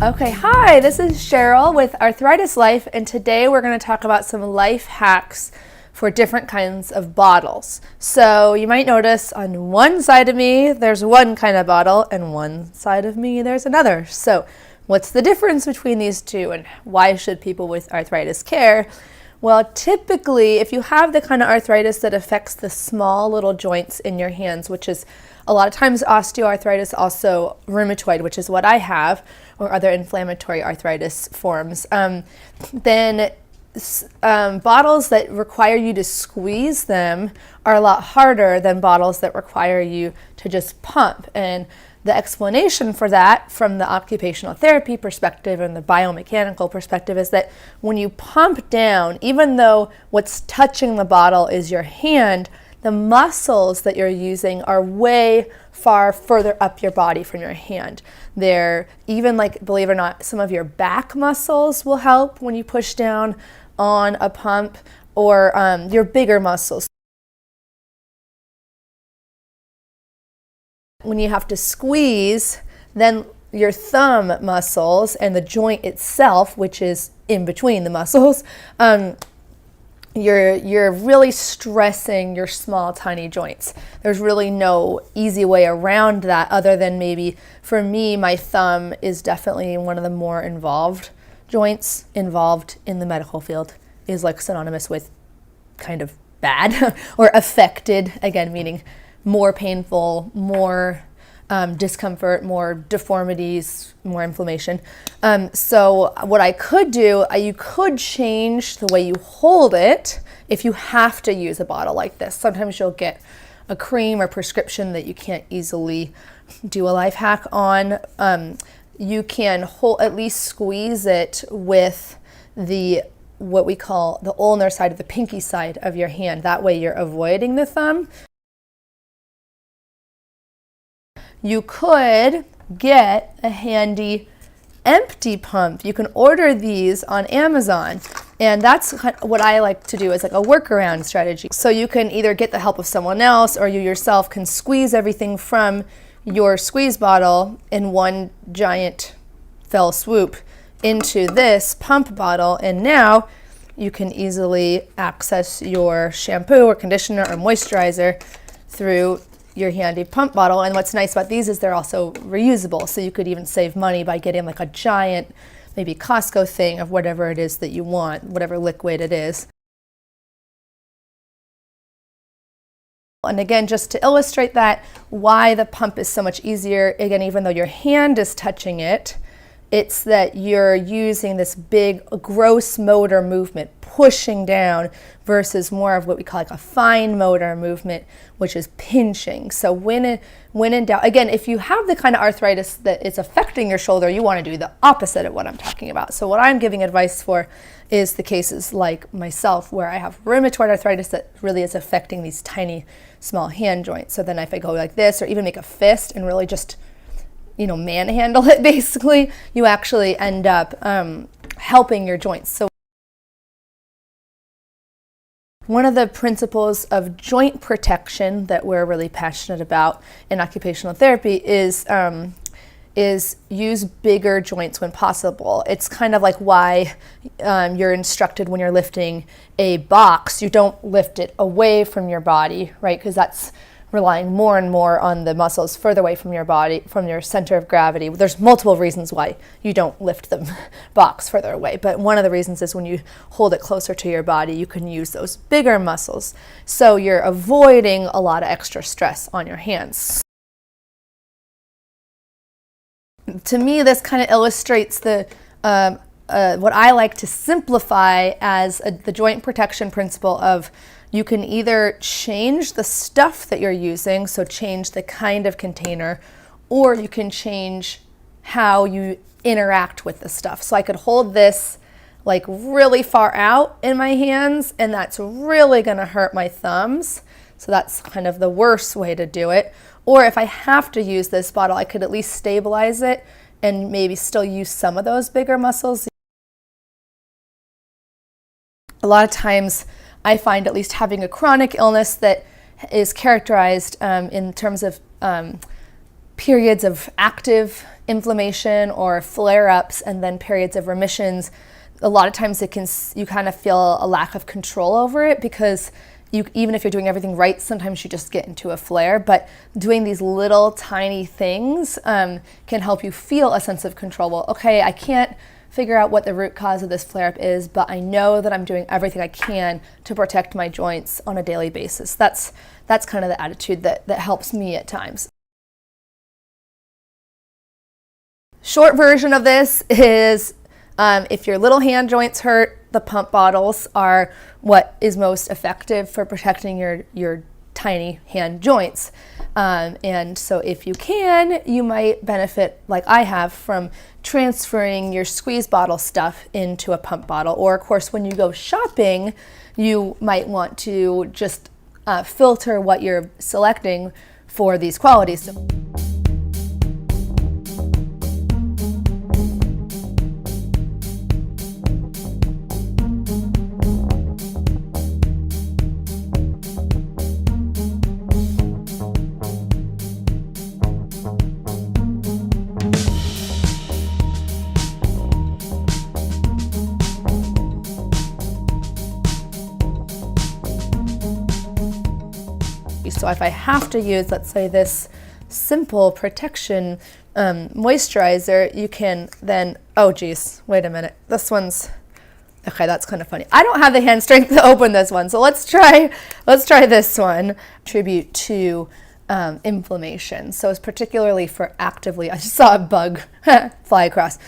Okay, hi, this is Cheryl with Arthritis Life, and today we're going to talk about some life hacks for different kinds of bottles. So you might notice on one side of me, there's one kind of bottle, and one side of me, there's another. So what's the difference between these two, and why should people with arthritis care? Well, typically, if you have the kind of arthritis that affects the small little joints in your hands, which is a lot of times osteoarthritis, also rheumatoid, which is what I have, or other inflammatory arthritis forms, then bottles that require you to squeeze them are a lot harder than bottles that require you to just pump. And the explanation for that from the occupational therapy perspective and the biomechanical perspective is that when you pump down, even though what's touching the bottle is your hand, the muscles that you're using are way far further up your body from your hand. They're even, like, believe it or not, some of your back muscles will help when you push down on a pump, or your bigger muscles. When you have to squeeze, then your thumb muscles and the joint itself, which is in between the muscles, you're really stressing your small, tiny joints. There's really no easy way around that, other than maybe, for me, my thumb is definitely one of the more involved joints. Involved in the medical field is like synonymous with kind of bad or affected, again, meaning more painful, more discomfort, more deformities, more inflammation. So what I could do, you could change the way you hold it if you have to use a bottle like this. Sometimes you'll get a cream or prescription that you can't easily do a life hack on. You can at least squeeze it with what we call the ulnar side of the pinky side of your hand. That way you're avoiding the thumb. You could get a handy empty pump. You can order these on Amazon, and that's what I like to do as like a workaround strategy. So you can either get the help of someone else, or you yourself can squeeze everything from your squeeze bottle in one giant fell swoop into this pump bottle, and now you can easily access your shampoo or conditioner or moisturizer through your handy pump bottle. And what's nice about these is they're also reusable, so you could even save money by getting like a giant, maybe Costco thing of whatever it is that you want, whatever liquid it is. And again, just to illustrate that, why the pump is so much easier, again, even though your hand is touching it, it's that you're using this big gross motor movement, pushing down, versus more of what we call like a fine motor movement, which is pinching. So when in doubt, again, if you have the kind of arthritis that is affecting your shoulder, you want to do the opposite of what I'm talking about. So what I'm giving advice for is the cases like myself, where I have rheumatoid arthritis that really is affecting these tiny, small hand joints. So then if I go like this, or even make a fist and really just manhandle it, basically, you actually end up helping your joints. So one of the principles of joint protection that we're really passionate about in occupational therapy is use bigger joints when possible. It's kind of like why you're instructed when you're lifting a box, you don't lift it away from your body, right? Because that's relying more and more on the muscles further away from your body, from your center of gravity. There's multiple reasons why you don't lift the box further away, but one of the reasons is when you hold it closer to your body, you can use those bigger muscles. So you're avoiding a lot of extra stress on your hands. To me, this kind of illustrates what I like to simplify as the joint protection principle of, you can either change the stuff that you're using, so change the kind of container, or you can change how you interact with the stuff. So I could hold this like really far out in my hands, and that's really gonna hurt my thumbs. So that's kind of the worst way to do it. Or if I have to use this bottle, I could at least stabilize it and maybe still use some of those bigger muscles. A lot of times I find, at least having a chronic illness that is characterized in terms of periods of active inflammation or flare-ups and then periods of remissions, a lot of times you kind of feel a lack of control over it, because even if you're doing everything right, sometimes you just get into a flare. But doing these little tiny things can help you feel a sense of control. Well, okay, I can't figure out what the root cause of this flare-up is, but I know that I'm doing everything I can to protect my joints on a daily basis. That's kind of the attitude that helps me at times. Short version of this is, if your little hand joints hurt, the pump bottles are what is most effective for protecting your tiny hand joints. And so if you can, you might benefit, like I have, from transferring your squeeze bottle stuff into a pump bottle. Or of course, when you go shopping, you might want to just filter what you're selecting for these qualities. So if I have to use, let's say, this simple protection moisturizer, you can then, oh geez, wait a minute, this one's, okay, that's kind of funny. I don't have the hand strength to open this one, so let's try this one. Contribute to inflammation. So it's particularly for actively, I just saw a bug fly across.